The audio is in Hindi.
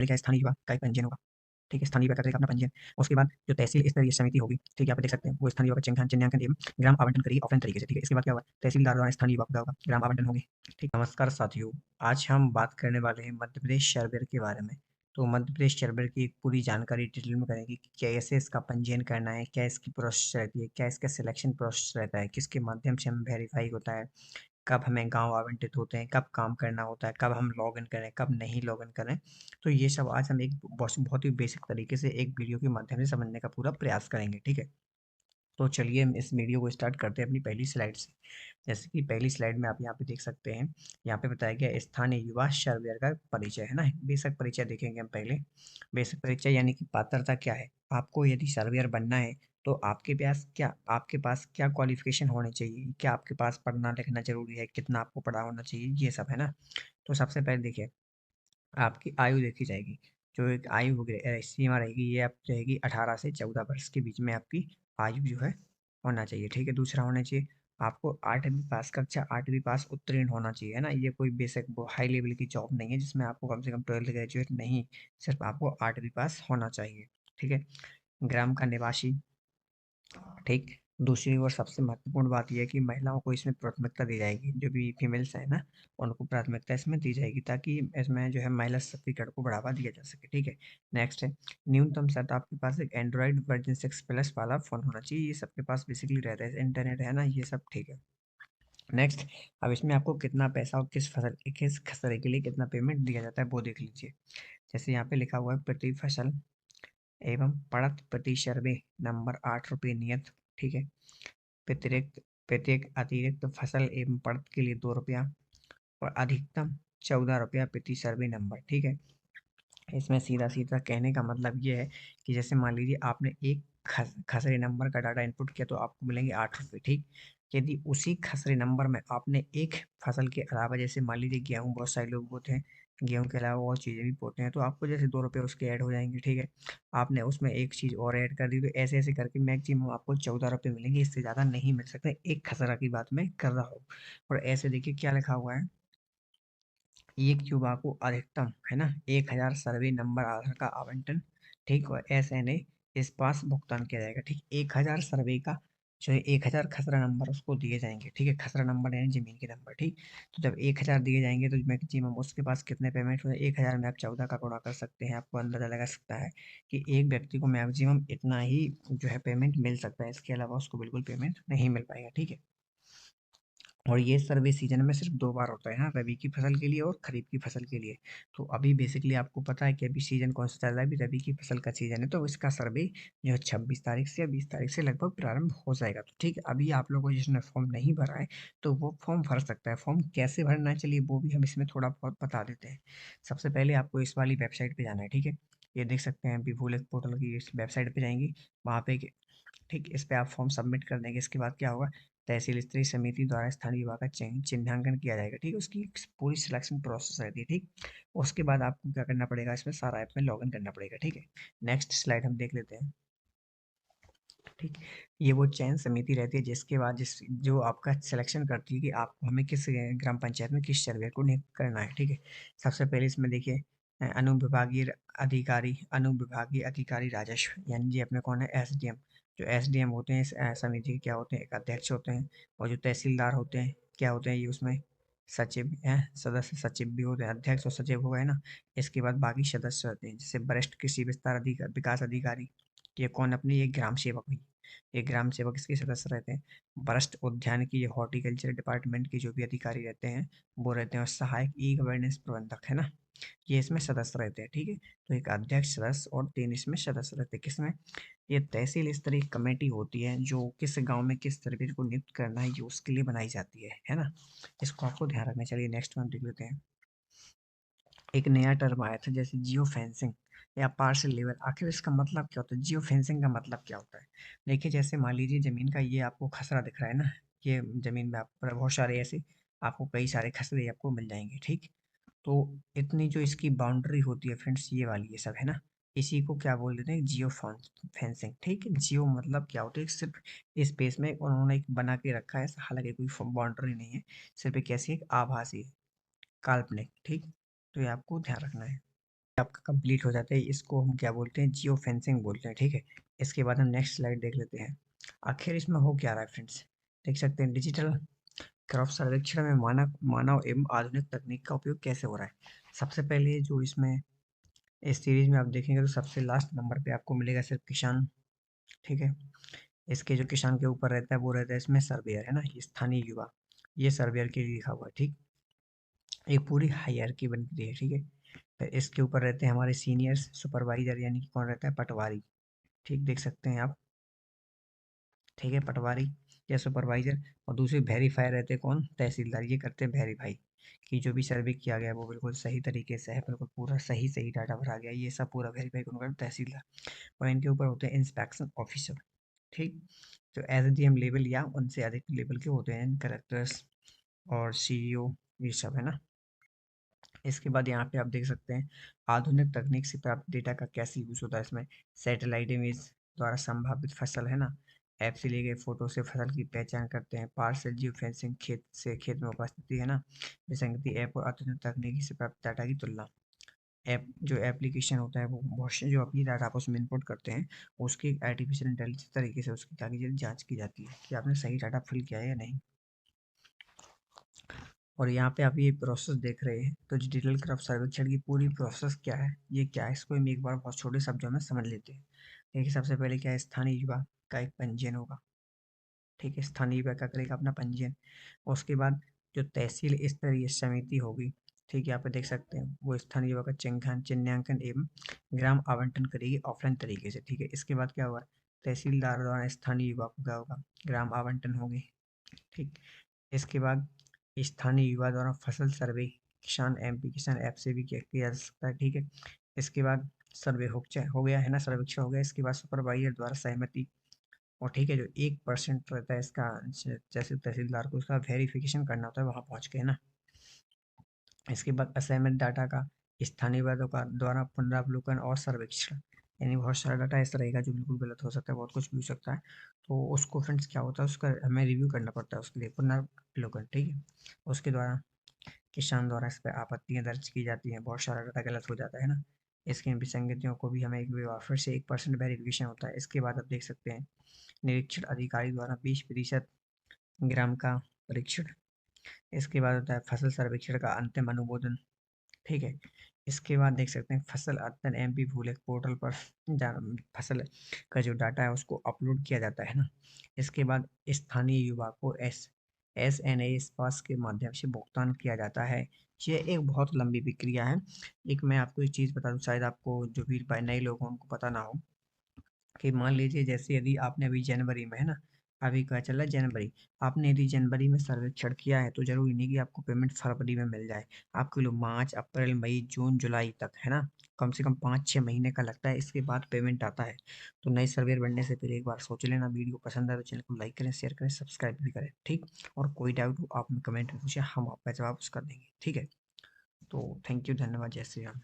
क्या स्थानीय युवा का एक पंजीयन होगा। ठीक है, स्थानीय युवा का करेगा अपना पंजीयन। उसके बाद जो तहसील स्तरीय समिति होगी, ठीक है, यहाँ पे देख सकते हैं, वो स्थानीय युवा का चिन्हांकन एवं ग्राम आवंटन करेगी ऑफलाइन तरीके से। ठीक है, इसके बाद क्या होगा, तहसीलदार द्वारा स्थानीय युवा का ग्राम आवंटन होंगे। ठीक, नमस्कार साथियों, आज हम बात करने वाले हैं मध्य प्रदेश सर्वेयर के बारे में। तो मध्य प्रदेश सर्वेयर की एक पूरी जानकारी डिटेल में करेंगे कि कैसे इसका पंजीयन करना है, क्या इसकी प्रोसेस रहती है, क्या इसका सिलेक्शन प्रोसेस रहता है, किसके माध्यम से हमें वेरीफाई होता है, कब हमें गाँव आवंटित होते हैं, कब काम करना होता है, कब हम लॉगिन करें, कब नहीं लॉगिन करें। तो ये सब आज हम एक बहुत ही बेसिक तरीके से एक वीडियो के माध्यम से समझने का पूरा प्रयास करेंगे। ठीक है, तो चलिए हम इस वीडियो को स्टार्ट करते हैं अपनी पहली स्लाइड से। जैसे कि पहली स्लाइड में आप यहाँ पे देख सकते हैं, यहाँ पे बताया गया स्थानीय युवा सर्वेयर का परिचय है ना। बेसिक परिचय देखेंगे हम पहले। बेसिक परिचय यानी कि पात्रता क्या है, आपको यदि सर्वेयर बनना है तो आपके पास क्या क्वालिफिकेशन होनी चाहिए, क्या आपके पास पढ़ना लिखना जरूरी है, कितना आपको पढ़ा होना चाहिए, ये सब है ना। तो सबसे पहले देखिए, आपकी आयु देखी जाएगी। जो एक आयु होगी, सीमा रहेगी, ये आप रहेगी 18 से 14 वर्ष के बीच में आपकी आयु जो है होना चाहिए। ठीक है, दूसरा होना चाहिए आपको 8वीं पास, कक्षा 8वीं पास उत्तीर्ण होना चाहिए, है ना। ये कोई बेसिक हाई लेवल की जॉब नहीं है जिसमें आपको कम से कम 12th ग्रेजुएट नहीं, सिर्फ आपको 8वीं पास होना चाहिए। ठीक है, ग्राम का निवासी। ठीक, दूसरी ओर सबसे महत्वपूर्ण बात यह है कि महिलाओं को इसमें प्राथमिकता दी जाएगी, जो भी फीमेल्स है ना, उनको प्राथमिकता इसमें दी जाएगी ताकि इसमें जो है महिला सशक्तिकरण को बढ़ावा दिया जा सके। ठीक है, नेक्स्ट है न्यूनतम शर्त, आपके पास एक एंड्रॉइड वर्जन 6 प्लस वाला फोन होना चाहिए। ये सबके पास बेसिकली रहता है, इंटरनेट है ना, ये सब। ठीक है, नेक्स्ट, अब इसमें आपको कितना पैसा और किस खसरे के लिए कितना पेमेंट दिया जाता है वो देख लीजिए। जैसे यहाँ पे लिखा हुआ है, प्रति फसल एवं पड़त प्रति सर्वे नंबर 8 रुपये नियत। ठीक है, प्रत्येक प्रत्येक अतिरिक्त फसल एवं पड़त के लिए 2 रुपया और अधिकतम 14 रुपया प्रति सर्वे नंबर। ठीक है, इसमें सीधा सीधा कहने का मतलब ये है कि जैसे मान लीजिए आपने एक खसरे नंबर का डाटा इनपुट किया तो आपको मिलेंगे 8 रुपये। ठीक, यदि उसी खसरे नंबर में आपने एक फसल के अलावा, जैसे मान लीजिए गेहूँ, बहुत सारे लोग बोते हैं गेहूँ के अलावा और चीज़ें भी बोते हैं, तो आपको जैसे 2 रुपये उसके ऐड हो जाएंगे। ठीक है, आपने उसमें एक चीज़ और ऐड कर दी, तो ऐसे ऐसे करके मैक्सिमम आपको 14 रुपये मिलेंगे, इससे ज़्यादा नहीं मिल सकते। एक खसरा की बात मैं कर रहा हूँ। और ऐसे देखिए क्या लिखा हुआ है, एक युवा को अधिकतम, है ना, 1000 सर्वे नंबर आधार का आवंटन। ठीक, और SNA इस पास भुगतान किया जाएगा। ठीक, 1000 सर्वे का जो है 1000 खसरा नंबर उसको दिए जाएंगे। ठीक है, खसरा नंबर यानी जमीन के नंबर। ठीक, तो जब 1000 दिए जाएंगे तो मैक्सिमम उसके पास कितने पेमेंट हो, 1000 में आप 14 का गुणा कर सकते हैं, आपको अंदाजा लगा सकता है कि एक व्यक्ति को मैक्सिमम इतना ही जो है पेमेंट मिल सकता है, इसके अलावा उसको बिल्कुल पेमेंट नहीं मिल पाएगा। ठीक है, और ये सर्वे सीजन में सिर्फ 2 बार होता है ना, रबी की फसल के लिए और खरीफ की फसल के लिए। तो अभी बेसिकली आपको पता है कि अभी सीजन कौन सा चल रहा है, अभी रबी की फसल का सीजन है, तो इसका सर्वे जो है 26 तारीख से या 20 तारीख से लगभग प्रारंभ हो जाएगा। तो ठीक है, अभी आप लोगों को जिसने फॉर्म नहीं भरा है तो वो फॉर्म भर सकता है। फॉर्म कैसे भरना है चलिए वो भी हम इसमें थोड़ा बहुत बता देते हैं। सबसे पहले आपको इस वाली वेबसाइट पे जाना है। ठीक है, ये देख सकते हैं विभूलक पोर्टल की इस वेबसाइट पे जाएंगे, वहाँ पे ठीक, इस पे आप फॉर्म सबमिट कर देंगे। इसके बाद क्या होगा, तहसील स्तरीय समिति द्वारा स्थानीय विभाग का चिन्हांकन किया जाएगा। ठीक, उसकी एक पूरी सिलेक्शन प्रोसेस रहती है। ठीक, उसके बाद आपको क्या करना पड़ेगा, इसमें सारा ऐप में लॉगिन करना पड़ेगा। ठीक है, नेक्स्ट स्लाइड हम देख लेते हैं। ठीक, ये वो चयन समिति रहती है जिसके बाद जो आपका सिलेक्शन करती है कि आप हमें किस ग्राम पंचायत में किस सर्वे को नियुक्त करना है। ठीक है, सबसे पहले इसमें देखिए, अनुविभागीय अधिकारी राजस्व, यानी जी अपने कौन है, SDM। जो SDM होते हैं इस समिति के क्या होते हैं, एक अध्यक्ष होते हैं। और जो तहसीलदार होते हैं क्या होते हैं, ये उसमें सचिव हैं, सदस्य सचिव भी होते हैं, अध्यक्ष और सचिव हो गए ना। इसके बाद बाकी सदस्य होते हैं, जैसे वरिष्ठ कृषि विस्तार अधिकारी, विकास अधिकारी, ये कौन, अपनी ये ग्राम सेवक हुई, ये ग्राम सेवक इसके सदस्य रहते हैं। वरिष्ठ उद्यान की, ये हॉर्टिकल्चर डिपार्टमेंट के जो भी अधिकारी रहते हैं वो रहते हैं। और सहायक ई गवर्नेंस प्रबंधक, है ना, ये इसमें सदस्य रहते हैं। ठीक है, तो एक अध्यक्ष सदस्य और 3 इसमें सदस्य रहते हैं। किसमें, ये तहसील स्तरीय कमेटी होती है जो किस गांव में किस सर्वे को नियुक्त करना है ये उसके लिए बनाई जाती है ना। इसको आपको ध्यान रखना चाहिए। नेक्स्ट वन देख लेते हैं। एक नया टर्म आया था जैसे जियो फेंसिंग या पार्सल लेवल, आखिर इसका मतलब क्या होता है, जियो फेंसिंग का मतलब क्या होता है। देखिए, जैसे मान लीजिए जमीन का ये आपको खसरा दिख रहा है ना, ये जमीन में आपको बहुत सारे ऐसे आपको कई सारे खसरे आपको मिल जाएंगे। ठीक, तो इतनी जो इसकी बाउंड्री होती है फ्रेंड्स, ये वाली ये सब है ना, इसी को क्या बोल देते हैं, जियो फेंसिंग। ठीक है, जियो मतलब क्या होता है, सिर्फ स्पेस में उन्होंने एक बना के रखा है, हालांकि कोई बाउंड्री नहीं है, सिर्फ एक ऐसी एक आभासी है, काल्पनिक। ठीक, तो ये आपको ध्यान रखना है। आपका कंप्लीट हो जाता है। इसको हम क्या बोलते हैं, जियो फेंसिंग बोलते हैं, ठीक है। इसके बाद हम नेक्स्ट स्लाइड देख लेते हैं। आखिर इसमें हो क्या रहा है फ्रेंड्स, देख सकते हैं डिजिटल क्रॉप सर्वेक्षण में मानव मानव एवं आधुनिक तकनीक का उपयोग कैसे हो रहा है। सबसे पहले जो इसमें इस सीरीज में आप देखेंगे तो सबसे लास्ट नंबर पे आपको मिलेगा सिर्फ किसान, ठीक है। इसके जो किसान के ऊपर रहता है वो रहता है इसमें सर्वेयर, है ना, ये स्थानीय युवा, ये सर्वेयर के लिए लिखा हुआ है, ठीक। एक पूरी हायरार्की बनती है, ठीक है। फिर इसके ऊपर रहते हैं हमारे सीनियर्स सुपरवाइजर, यानी कि कौन रहता है, पटवारी, ठीक, देख सकते हैं आप, ठीक है, पटवारी या सुपरवाइजर। और दूसरे वेरीफायर रहते हैं कौन, तहसीलदार, ये करते हैं वेरीफाई कि जो भी सर्वे किया गया है वो बिल्कुल सही तरीके से है, बिल्कुल पूरा सही सही डाटा भरा गया, ये सब पूरा वेरीफाई कौन करता है, तहसीलदार। और इनके ऊपर होते हैं इंस्पेक्शन ऑफिसर, ठीक। जो एसडीएम लेवल या उनसे अधिक लेवल के होते हैं कलेक्टर्स और सीईओ, ये सब, है ना। इसके बाद यहाँ पे आप देख सकते हैं आधुनिक तकनीक से प्राप्त डेटा का कैसे यूज होता है इसमें। सैटेलाइट इमेज द्वारा संभावित फसल, है ना, ऐप से लिए गए फोटो से फसल की पहचान करते हैं। पार्सल जियो फेंसिंग, खेत से खेत में उपस्थिति, है ना, विसंगति, ऐप और आधुनिक तकनीकी से प्राप्त डाटा की तुलना। ऐप जो एप्लीकेशन होता है वो बहुत जो अपनी डाटा आप उसमें इनपुट करते हैं, उसकी आर्टिफिशियल इंटेलिजेंस तरीके से उसकी क्या की जाती है, जांच की जाती है कि आपने सही डाटा फिल किया है या नहीं। और यहाँ पे आप ये प्रोसेस देख रहे हैं, तो डिजिटल क्रॉप सर्वेक्षण की पूरी प्रोसेस क्या है, ये क्या है, इसको हम एक बार बहुत छोटे शब्दों में समझ लेते हैं। देखिए सबसे पहले क्या है, स्थानीय युवा का एक पंजीयन होगा, ठीक है, स्थानीय युवा का करेगा अपना पंजीयन। और उसके बाद जो तहसील स्तरीय समिति होगी, ठीक है, यहाँ पे देख सकते हैं, वो स्थानीय युवा का चिन्हांकन एवं ग्राम आवंटन करेगी ऑफलाइन तरीके से, ठीक है। इसके बाद क्या होगा, तहसीलदार द्वारा स्थानीय युवा को क्या होगा, ग्राम आवंटन होंगे, ठीक। इसके बाद स्थानीय युवा द्वारा फसल सर्वे किसान एमपी किसान ऐप से भी किया जा सकता है, ठीक है। इसके बाद सर्वे हो गया, है ना, सर्वेक्षण हो गया। इसके बाद सुपरवाइजर द्वारा सहमति, और ठीक है, जो 1% रहता है इसका, जैसे तहसीलदार को उसका वेरिफिकेशन करना होता है वहां पहुंच के, है ना। इसके बाद असाइनमेंट डाटा का स्थानीय वादों का द्वारा पुनरावलोकन और सर्वेक्षण, यानी बहुत सारा डाटा ऐसा रहेगा जो बिल्कुल गलत हो सकता है, बहुत कुछ भी हो सकता है। तो उसको फ्रेंड्स क्या होता है, उसका हमें रिव्यू करना पड़ता है, उसके लिए पुनरावलोकन, ठीक है। उसके द्वारा किसान द्वारा इस पर आपत्तियां दर्ज की जाती हैं, बहुत सारा डाटा गलत हो जाता है ना। इसकी विसंगतियों को भी हमें एक बार फिर से 1% वेरिफिकेशन होता है। इसके बाद आप देख सकते हैं निरीक्षण अधिकारी द्वारा 20% ग्राम का परीक्षण। इसके बाद होता है फसल सर्वेक्षण का अंतिम अनुमोदन, ठीक है। इसके बाद देख सकते हैं फसल अद्यतन एमपी भूले पोर्टल पर फसल का जो डाटा है उसको अपलोड किया जाता है ना। इसके बाद स्थानीय युवा को एस पास के माध्यम से भुगतान किया जाता है। ये एक बहुत लंबी प्रक्रिया है। एक मैं आपको एक चीज़ बता दूं, शायद आपको जो भी नए लोग हैं उनको पता ना हो, कि मान लीजिए जैसे यदि आपने अभी जनवरी में, है ना, अभी क्या चल रहा है जनवरी, आपने यदि जनवरी में सर्वेक्षण किया है तो जरूरी नहीं कि आपको पेमेंट फरवरी में मिल जाए। आपके लिए मार्च अप्रैल मई जून जुलाई तक, है ना, कम से कम 5-6 महीने का लगता है, इसके बाद पेमेंट आता है। तो नए सर्वेयर बनने से पहले एक बार सोच लेना। वीडियो पसंद आए तो चैनल को लाइक करें, शेयर करें, सब्सक्राइब भी करें, ठीक। और कोई डाउट हो आप कमेंट में पूछे, हम आपका जवाब उसका देंगे, ठीक है। तो थैंक यू, धन्यवाद, जय श्री राम।